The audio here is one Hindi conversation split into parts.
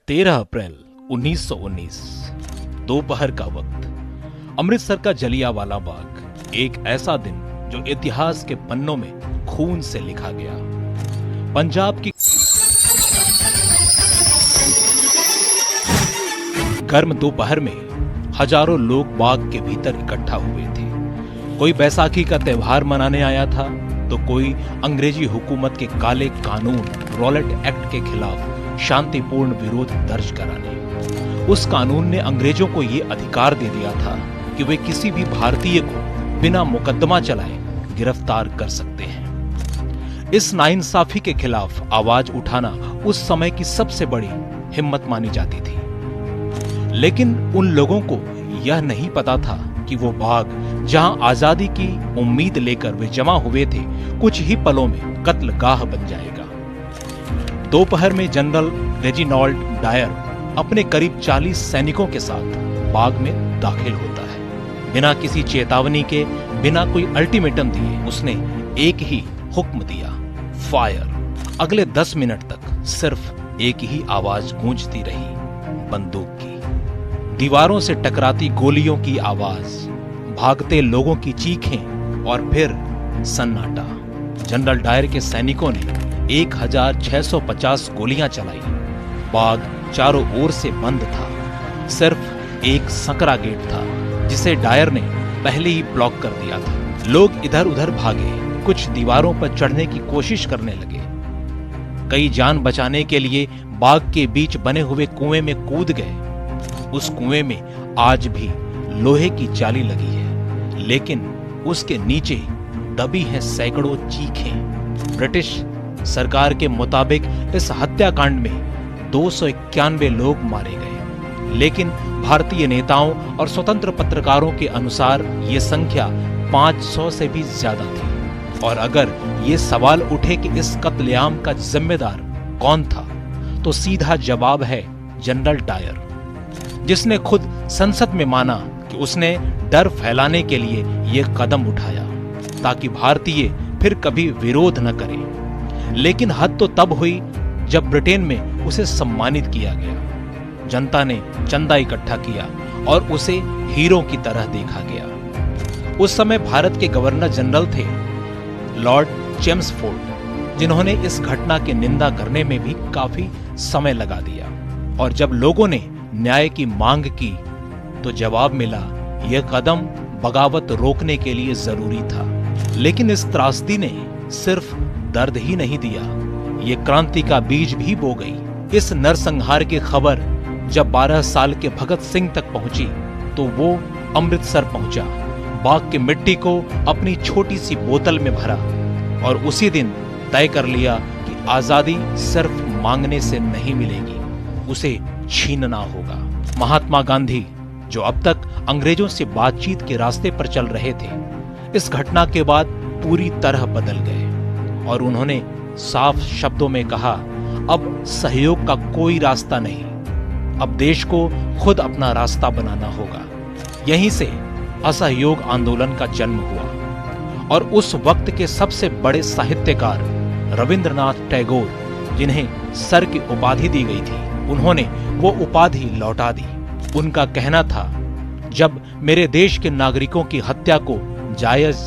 13 अप्रैल 1919 दोपहर का वक्त। अमृतसर का जलियांवाला बाग एक ऐसा दिन जो इतिहास के पन्नों में खून से लिखा गया। पंजाब की गर्म दोपहर में हजारों लोग बाग के भीतर इकट्ठा हुए थे। कोई बैसाखी का त्योहार मनाने आया था तो कोई अंग्रेजी हुकूमत के काले कानून रॉलेट एक्ट के खिलाफ शांतिपूर्ण विरोध दर्ज कराने। उस कानून ने अंग्रेजों को यह अधिकार दे दिया था कि वे किसी भी भारतीय को बिना मुकदमा चलाए गिरफ्तार कर सकते हैं। इस नाइंसाफी के खिलाफ आवाज उठाना उस समय की सबसे बड़ी हिम्मत मानी जाती थी। लेकिन उन लोगों को यह नहीं पता था कि वो बाग जहां आजादी की उम्मीद लेकर वे जमा हुए थे, कुछ ही पलों में कत्लगाह बन जाएगा। दोपहर में जनरल रेजिनाल्ड डायर अपने करीब 40 सैनिकों के साथ बाग में दाखिल होता है। बिना किसी चेतावनी के, बिना कोई अल्टीमेटम दिए उसने एक ही हुक्म दिया, फायर। अगले 10 मिनट तक सिर्फ एक ही आवाज गूंजती रही, बंदूक की। दीवारों से टकराती गोलियों की आवाज, भागते लोगों की चीखें और फिर सन्नाटा। जनरल डायर के सैनिकों ने 1650 गोलियां चलाई। बाग चारों ओर से बंद था। सिर्फ एक संकरा गेट था जिसे डायर ने पहले ही ब्लॉक कर दिया था। लोग इधर उधर भागे, कुछ दीवारों पर चढ़ने की कोशिश करने लगे। कई जान बचाने के लिए बाग के बीच बने हुए कुएं में कूद गए। उस कुएं में आज भी लोहे की जाली लगी है, लेकिन उसके नीचे दबी हैं सैकड़ों चीखें। ब्रिटिश सरकार के मुताबिक इस हत्याकांड में 291 लोग मारे गए, लेकिन भारतीय नेताओं और स्वतंत्र पत्रकारों के अनुसार ये संख्या 500 से भी ज्यादा थी। और अगर ये सवाल उठे कि इस कत्लेआम का जिम्मेदार कौन था, तो सीधा जवाब है जनरल डायर, जिसने खुद संसद में माना कि उसने डर फैलाने के लिए यह कदम उठाया ताकि भारतीय फिर कभी विरोध न करें। लेकिन हद तो तब हुई जब ब्रिटेन में उसे सम्मानित किया गया। जनता ने चंदा इकट्ठा किया और उसे हीरो की तरह देखा गया। उस समय भारत के गवर्नर जनरल थे लॉर्ड चेम्सफोर्ड, जिन्होंने इस घटना की निंदा करने में भी काफी समय लगा दिया। और जब लोगों ने न्याय की मांग की तो जवाब मिला, यह कदम बगावत रोकने के लिए जरूरी था। लेकिन इस त्रासदी ने सिर्फ दर्द ही नहीं दिया, ये क्रांति का बीज भी बो गई। इस नरसंहार की खबर जब 12 साल के भगत सिंह तक पहुंची तो वो अमृतसर पहुंचा, बाग की मिट्टी को अपनी छोटी सी बोतल में भरा और उसी दिन तय कर लिया कि आजादी सिर्फ मांगने से नहीं मिलेगी, उसे छीनना होगा। महात्मा गांधी, जो अब तक अंग्रेजों से बातचीत के रास्ते पर चल रहे थे, इस घटना के बाद पूरी तरह बदल गए और उन्होंने साफ शब्दों में कहा, अब सहयोग का कोई रास्ता नहीं, अब देश को खुद अपना रास्ता बनाना होगा। यहीं से असहयोग आंदोलन का जन्म हुआ और उस वक्त के सबसे बड़े साहित्यकार रविंद्रनाथ टैगोर, जिन्हें सर की उपाधि दी गई थी, उन्होंने वो उपाधि लौटा दी। उनका कहना था, जब मेरे देश के नागरिकों की हत्या को जायज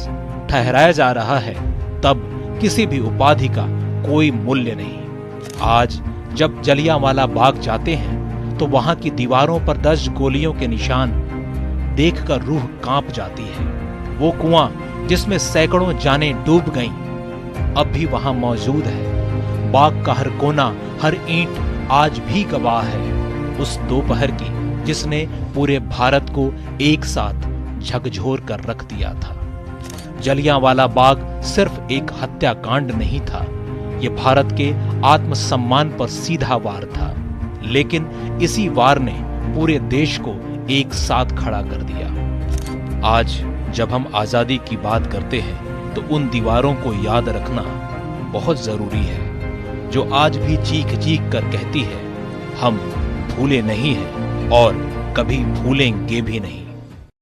ठहराया जा रहा है, तब किसी भी उपाधि का कोई मूल्य नहीं। आज जब जलियांवाला बाग जाते हैं तो वहां की दीवारों पर 10 गोलियों के निशान देखकर रूह कांप जाती है। वो कुआं जिसमें सैकड़ों जानें डूब गईं, अब भी वहां मौजूद है। बाग का हर कोना, हर ईंट आज भी गवाह है उस दोपहर की जिसने पूरे भारत को एक साथ झकझोर कर रख दिया था। जलियांवाला बाग सिर्फ एक हत्याकांड नहीं था, यह भारत के आत्मसम्मान पर सीधा वार था। लेकिन इसी वार ने पूरे देश को एक साथ खड़ा कर दिया। आज जब हम आजादी की बात करते हैं तो उन दीवारों को याद रखना बहुत जरूरी है, जो आज भी चीख चीख कर कहती है, हम भूले नहीं हैं और कभी भूलेंगे भी नहीं।